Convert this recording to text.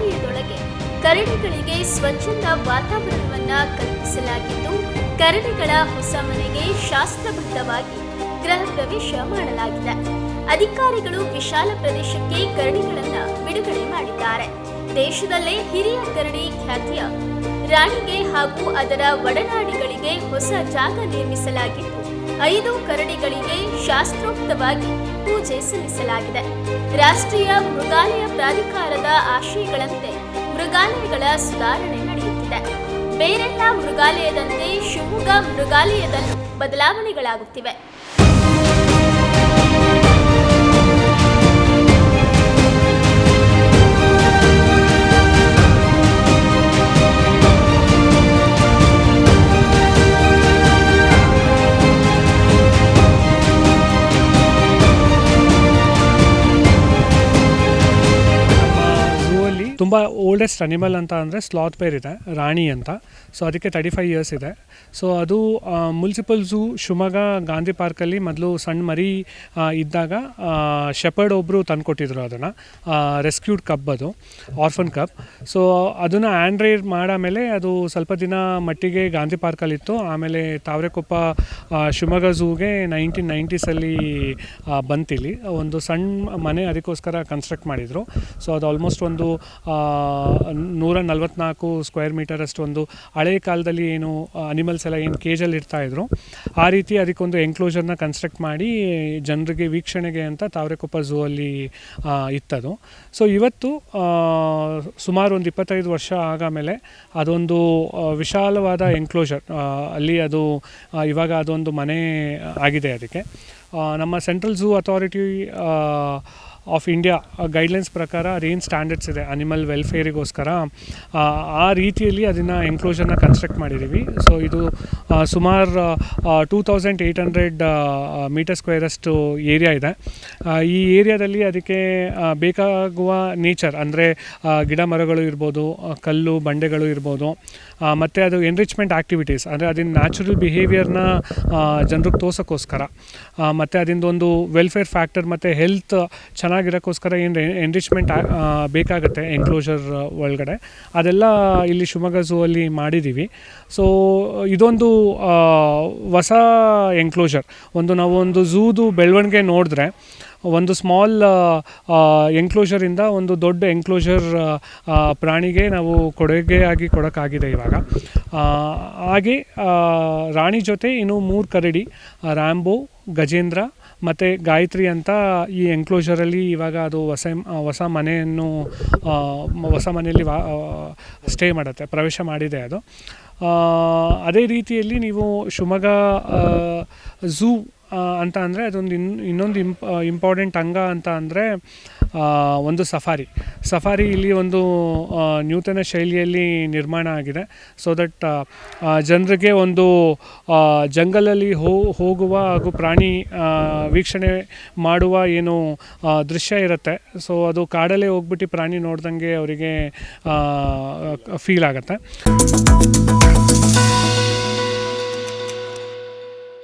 ಅರಣ್ಯದೊಳಗೆ ಕರಡಿಗಳಿಗೆ ಸ್ವಚ್ಛಂದ ವಾತಾವರಣವನ್ನು ಕಲ್ಪಿಸಲಾಗಿದ್ದು, ಕರಡಿಗಳ ಹೊಸ ಮನೆಗೆ ಶಾಸ್ತ್ರಬದ್ಧವಾಗಿ ಗೃಹ ಪ್ರವೇಶ ಮಾಡಲಾಗಿದೆ. ಅಧಿಕಾರಿಗಳು ವಿಶಾಲ ಪ್ರದೇಶಕ್ಕೆ ಕರಡಿಗಳನ್ನು ಬಿಡುಗಡೆ ಮಾಡಿದ್ದಾರೆ. ದೇಶದಲ್ಲೇ ಹಿರಿಯ ಕರಡಿ ಖ್ಯಾತಿಯ ರಾಣಿಗೆ ಹಾಗೂ ಅದರ ಒಡನಾಡಿಗಳಿಗೆ ಹೊಸ ಜಾಗ ನಿರ್ಮಿಸಲಾಗಿದ್ದು, 5 ಕರಡಿಗಳಿಗೆ ಶಾಸ್ತ್ರೋಕ್ತವಾಗಿ ಪೂಜೆ ಸಲ್ಲಿಸಲಾಗಿದೆ. ರಾಷ್ಟ್ರೀಯ ಮೃಗಾಲಯ ಪ್ರಾಧಿಕಾರದ ಆಶಯಗಳಂತೆ ಮೃಗಾಲಯಗಳ ಸುಧಾರಣೆ ನಡೆಯುತ್ತಿದೆ. ಬೇರೆಲ್ಲ ಮೃಗಾಲಯದಂತೆ ಶಿವಮೊಗ್ಗ ಮೃಗಾಲಯದಲ್ಲೂ ಬದಲಾವಣೆಗಳಾಗುತ್ತಿವೆ. ತುಂಬ ಓಲ್ಡೆಸ್ಟ್ ಅನಿಮಲ್ ಅಂತ ಅಂದರೆ ಸ್ಲಾತ್ ಬೇರ್ ಇದೆ, ರಾಣಿ ಅಂತ. ಸೊ ಅದಕ್ಕೆ 35 ಇಯರ್ಸ್ ಇದೆ. ಸೊ ಅದು ಮುನ್ಸಿಪಲ್ ಝೂ ಶಿವಮೊಗ್ಗ ಗಾಂಧಿ ಪಾರ್ಕಲ್ಲಿ ಮೊದಲು ಸಣ್ಣ ಮರಿ ಇದ್ದಾಗ ಶೆಪರ್ಡ್ ಒಬ್ಬರು ತಂದುಕೊಟ್ಟಿದ್ರು ಅದನ್ನು, ರೆಸ್ಕ್ಯೂಡ್ ಕಪ್, ಅದು ಆರ್ಫನ್ ಕಪ್. ಸೊ ಅದನ್ನು ಆ್ಯಂಡ್ರೇರ್ ಮಾಡಾಮೇಲೆ ಅದು ಸ್ವಲ್ಪ ದಿನ ಮಟ್ಟಿಗೆ ಗಾಂಧಿ ಪಾರ್ಕಲ್ಲಿತ್ತು. ಆಮೇಲೆ ತಾವರೆಕೊಪ್ಪ ಶಿವಮೊಗ್ಗ ಝೂಗೆ 1990s ಬಂತಿಲ್ಲಿ ಒಂದು ಸಣ್ಣ ಮನೆ ಅದಕ್ಕೋಸ್ಕರ ಕನ್ಸ್ಟ್ರಕ್ಟ್ ಮಾಡಿದರು. ಸೊ ಅದು ಆಲ್ಮೋಸ್ಟ್ ಒಂದು 144 ಸ್ಕ್ವೇರ್ ಮೀಟರ್ ಅಷ್ಟು ಒಂದು ಹಳೆ ಕಾಲದಲ್ಲಿ ಏನು ಅನಿಮಲ್ಸ್ ಎಲ್ಲ ಏನು ಕೇಜಲ್ಲಿ ಇರ್ತಾಯಿದ್ರು ಆ ರೀತಿ ಅದಕ್ಕೊಂದು ಎನ್ಕ್ಲೋಜರ್ನ ಕನ್ಸ್ಟ್ರಕ್ಟ್ ಮಾಡಿ ಜನರಿಗೆ ವೀಕ್ಷಣೆಗೆ ಅಂತ ತಾವರೆಕೊಪ್ಪ ಝೂ ಅಲ್ಲಿ ಇತ್ತದು. ಸೊ ಇವತ್ತು ಸುಮಾರು ಒಂದು 25 ವರ್ಷ ಆದಮೇಲೆ ಅದೊಂದು ವಿಶಾಲವಾದ ಎನ್ಕ್ಲೋಜರ್ ಅಲ್ಲಿ ಅದು ಇವಾಗ ಅದೊಂದು ಮನೆ ಆಗಿದೆ. ಅದಕ್ಕೆ ನಮ್ಮ central zoo authority of India guidelines ಪ್ರಕಾರ ಅದೇನು ಸ್ಟ್ಯಾಂಡರ್ಡ್ಸ್ ಇದೆ ಅನಿಮಲ್ ವೆಲ್ಫೇರಿಗೋಸ್ಕರ ಆ ರೀತಿಯಲ್ಲಿ ಅದನ್ನು ಎನ್ಕ್ಲೋಜರ್ನ ಕನ್ಸ್ಟ್ರಕ್ಟ್ ಮಾಡಿದ್ದೀವಿ. ಸೊ ಇದು ಸುಮಾರು 2800 ಮೀಟರ್ ಸ್ಕ್ವೇರಷ್ಟು ಏರಿಯಾ ಇದೆ. ಈ ಏರಿಯಾದಲ್ಲಿ ಅದಕ್ಕೆ ಬೇಕಾಗುವ ನೇಚರ್ ಅಂದರೆ ಗಿಡ ಮರಗಳು ಇರ್ಬೋದು, ಕಲ್ಲು ಬಂಡೆಗಳು ಇರ್ಬೋದು, ಮತ್ತು ಅದು ಎನ್ರಿಚ್ಮೆಂಟ್ ಆ್ಯಕ್ಟಿವಿಟೀಸ್ ಅಂದರೆ ಅದನ್ನ ನ್ಯಾಚುರಲ್ ಬಿಹೇವಿಯರ್ನ ಜನರಿಗೆ ತೋರ್ಸೋಕ್ಕೋಸ್ಕರ, ಮತ್ತು ಅದೊಂದು ವೆಲ್ಫೇರ್ ಫ್ಯಾಕ್ಟರ್ ಮತ್ತು ಹೆಲ್ತ್ ಚೆನ್ನಾಗಿರೋಕ್ಕೋಸ್ಕರ ಏನು ಎನ್ರಿಚ್ಮೆಂಟ್ ಬೇಕಾಗುತ್ತೆ ಎನ್ಕ್ಲೋಜರ್ ಒಳಗಡೆ, ಅದೆಲ್ಲ ಇಲ್ಲಿ ಶಿವಮೊಗ್ಗ ಝೂ ಅಲ್ಲಿ ಮಾಡಿದ್ದೀವಿ. ಸೊ ಇದೊಂದು ಹೊಸ ಎನ್ಕ್ಲೋಜರ್. ನಾವು ಒಂದು ಝೂದು ಬೆಳವಣಿಗೆ ನೋಡಿದ್ರೆ ಒಂದು ಸ್ಮಾಲ್ ಎನ್ಕ್ಲೋಜರಿಂದ ಒಂದು ದೊಡ್ಡ ಎನ್ಕ್ಲೋಜರ್ ಪ್ರಾಣಿಗೆ ನಾವು ಕೊಡುಗೆಯಾಗಿ ಕೊಡೋಕ್ಕಾಗಿದೆ ಇವಾಗ. ಹಾಗೆ ರಾಣಿ ಜೊತೆ ಇನ್ನೂ 3 ಕರಡಿ, ರ್ಯಾಂಬೋ, ಗಜೇಂದ್ರ ಮತ್ತು ಗಾಯತ್ರಿ ಅಂತ ಈ ಎನ್ಕ್ಲೋಜರಲ್ಲಿ ಇವಾಗ ಅದು ಹೊಸ ಮನೆಯಲ್ಲಿ ಸ್ಟೇ ಮಾಡುತ್ತೆ, ಪ್ರವೇಶ ಮಾಡಿದೆ ಅದು. ಅದೇ ರೀತಿಯಲ್ಲಿ ನೀವು ಶಿವಮೊಗ್ಗ ಝೂ ಅಂತ ಅಂದರೆ ಅದೊಂದು ಇನ್ನೊಂದು ಇಂಪಾರ್ಟೆಂಟ್ ಅಂಗ ಅಂತ ಅಂದರೆ ಒಂದು ಸಫಾರಿ ಇಲ್ಲಿ ಒಂದು ನೂತನ ಶೈಲಿಯಲ್ಲಿ ನಿರ್ಮಾಣ ಆಗಿದೆ. ಸೊ ದಟ್ ಜನರಿಗೆ ಒಂದು ಜಂಗಲಲ್ಲಿ ಹೋಗುವ ಹಾಗೂ ಪ್ರಾಣಿ ವೀಕ್ಷಣೆ ಮಾಡುವ ಏನು ದೃಶ್ಯ ಇರುತ್ತೆ, ಸೊ ಅದು ಕಾಡಲ್ಲೇ ಹೋಗ್ಬಿಟ್ಟು ಪ್ರಾಣಿ ನೋಡ್ದಂಗೆ ಅವರಿಗೆ ಫೀಲ್ ಆಗುತ್ತೆ.